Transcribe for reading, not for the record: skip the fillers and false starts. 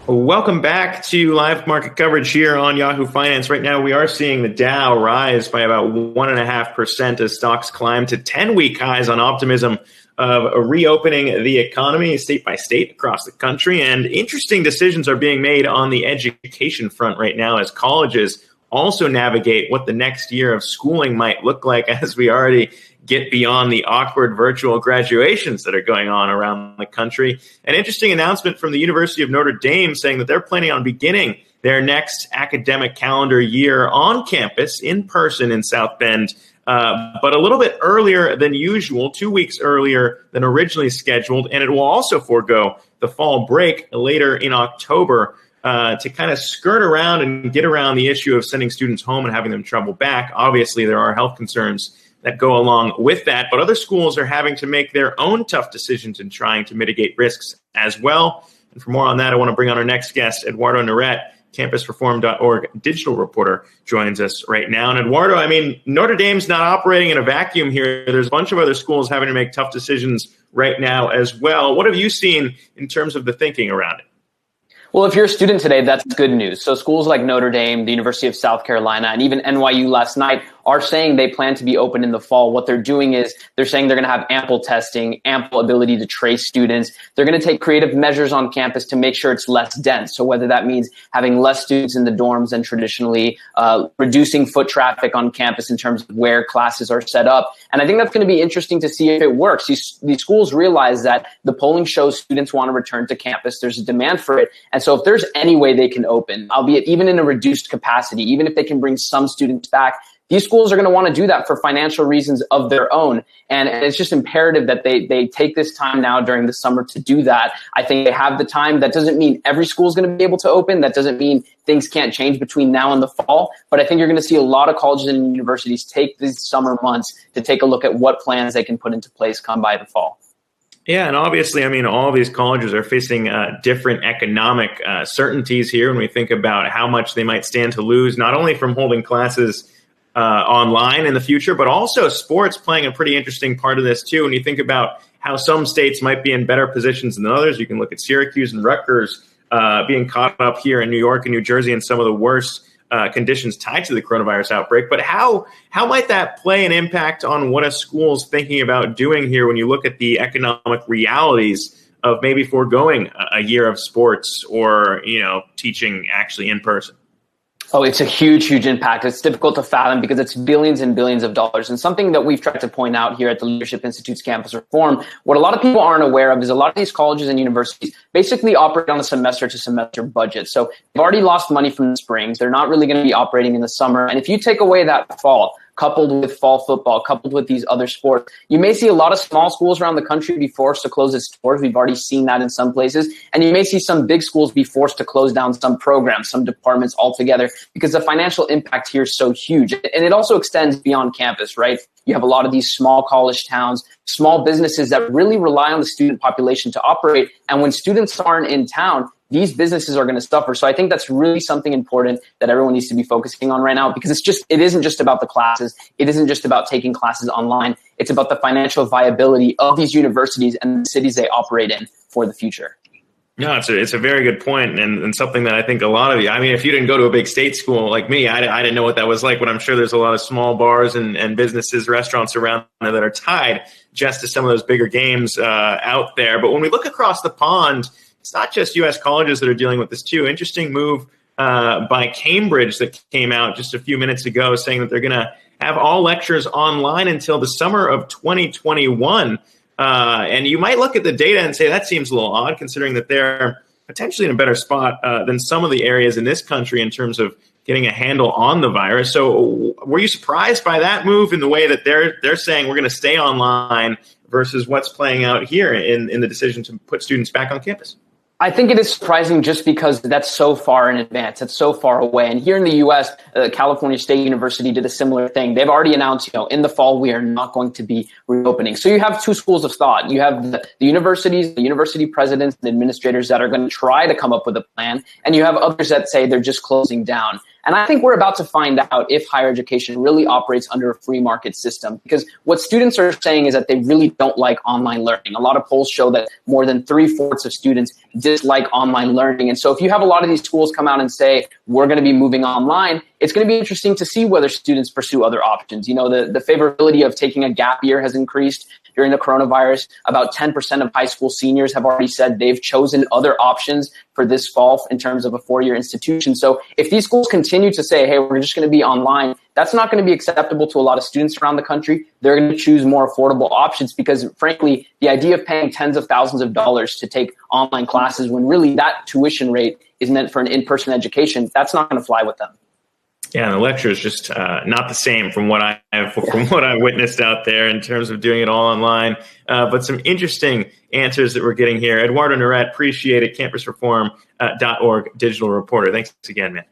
Welcome back to live market coverage here on Yahoo Finance. Right now, we are seeing the Dow rise by about 1.5% as stocks climb to 10-week highs on optimism of reopening the economy state by state across the country. And interesting decisions are being made on the education front right now as colleges also navigate what the next year of schooling might look like as we already get beyond the awkward virtual graduations that are going on around the country. An interesting announcement from the University of Notre Dame saying that they're planning on beginning their next academic calendar year on campus in person in South Bend, but a little bit earlier than usual, 2 weeks earlier than originally scheduled. And it will also forego the fall break later in October to kind of skirt around and get around the issue of sending students home and having them travel back. Obviously, there are health concerns that go along with that, but other schools are having to make their own tough decisions in trying to mitigate risks as well. And for more on that, I want to bring on our next guest, Eduardo Neret, campusreform.org digital reporter, joins us right now. And Eduardo, I mean, Notre Dame's not operating in a vacuum here. There's a bunch of other schools having to make tough decisions right now as well. What have you seen in terms of the thinking around it? Well, if you're a student today, that's good news. So schools like Notre Dame, the University of South Carolina, and even NYU last night are saying they plan to be open in the fall. What they're doing is they're saying they're going to have ample testing, ample ability to trace students. They're going to take creative measures on campus to make sure it's less dense. So whether that means having less students in the dorms than traditionally, reducing foot traffic on campus in terms of where classes are set up. And I think that's going to be interesting to see if it works. These schools realize that the polling shows students want to return to campus. There's a demand for it. And so if there's any way they can open, albeit even in a reduced capacity, even if they can bring some students back, these schools are going to want to do that for financial reasons of their own. And it's just imperative that they take this time now during the summer to do that. I think they have the time. That doesn't mean every school is going to be able to open. That doesn't mean things can't change between now and the fall. But I think you're going to see a lot of colleges and universities take these summer months to take a look at what plans they can put into place come by the fall. Yeah, and obviously, I mean, all of these colleges are facing different economic certainties here when we think about how much they might stand to lose, not only from holding classes online in the future, but also sports playing a pretty interesting part of this too. When you think about how some states might be in better positions than others, you can look at Syracuse and Rutgers being caught up here in New York and New Jersey in some of the worst conditions tied to the coronavirus outbreak. But how might that play an impact on what a school's thinking about doing here when you look at the economic realities of maybe foregoing a year of sports or, teaching actually in person? Oh, it's a huge, huge impact. It's difficult to fathom because it's billions and billions of dollars. And something that we've tried to point out here at the Leadership Institute's Campus Reform, what a lot of people aren't aware of is a lot of these colleges and universities basically operate on a semester-to-semester budget. So they've already lost money from the spring. They're not really going to be operating in the summer. And if you take away that fall, coupled with fall football, coupled with these other sports, you may see a lot of small schools around the country be forced to close its doors. We've already seen that in some places. And you may see some big schools be forced to close down some programs, some departments altogether, because the financial impact here is so huge. And it also extends beyond campus, right? You have a lot of these small college towns, small businesses that really rely on the student population to operate. And when students aren't in town, these businesses are going to suffer. So I think that's really something important that everyone needs to be focusing on right now, because it isn't just about the classes. It isn't just about taking classes online. It's about the financial viability of these universities and the cities they operate in for the future. No, it's a very good point, and something that I think a lot of you, I mean, if you didn't go to a big state school like me, I didn't know what that was like, but I'm sure there's a lot of small bars and businesses, restaurants around there that are tied just to some of those bigger games out there. But when we look across the pond, it's not just U.S. colleges that are dealing with this too. Interesting move by Cambridge that came out just a few minutes ago saying that they're going to have all lectures online until the summer of 2021. And you might look at the data and say that seems a little odd, considering that they're potentially in a better spot than some of the areas in this country in terms of getting a handle on the virus. So were you surprised by that move in the way that they're saying we're going to stay online versus what's playing out here in the decision to put students back on campus? I think it is surprising just because that's so far in advance. It's so far away. And here in the U.S., California State University did a similar thing. They've already announced, in the fall, we are not going to be reopening. So you have two schools of thought. You have the universities, the university presidents and administrators that are going to try to come up with a plan. And you have others that say they're just closing down. And I think we're about to find out if higher education really operates under a free market system, because what students are saying is that they really don't like online learning. A lot of polls show that more than 3/4 of students dislike online learning. And so if you have a lot of these schools come out and say, we're going to be moving online, it's going to be interesting to see whether students pursue other options. The favorability of taking a gap year has increased during the coronavirus. About 10% of high school seniors have already said they've chosen other options for this fall in terms of a 4-year institution. So if these schools continue to say, hey, we're just going to be online, that's not going to be acceptable to a lot of students around the country. They're going to choose more affordable options because, frankly, the idea of paying tens of thousands of dollars to take online classes when really that tuition rate is meant for an in-person education, that's not going to fly with them. Yeah, and the lecture is just not the same from what I witnessed out there in terms of doing it all online. But some interesting answers that we're getting here. Eduardo Neret, appreciate it. Campusreform.org digital reporter. Thanks again, man.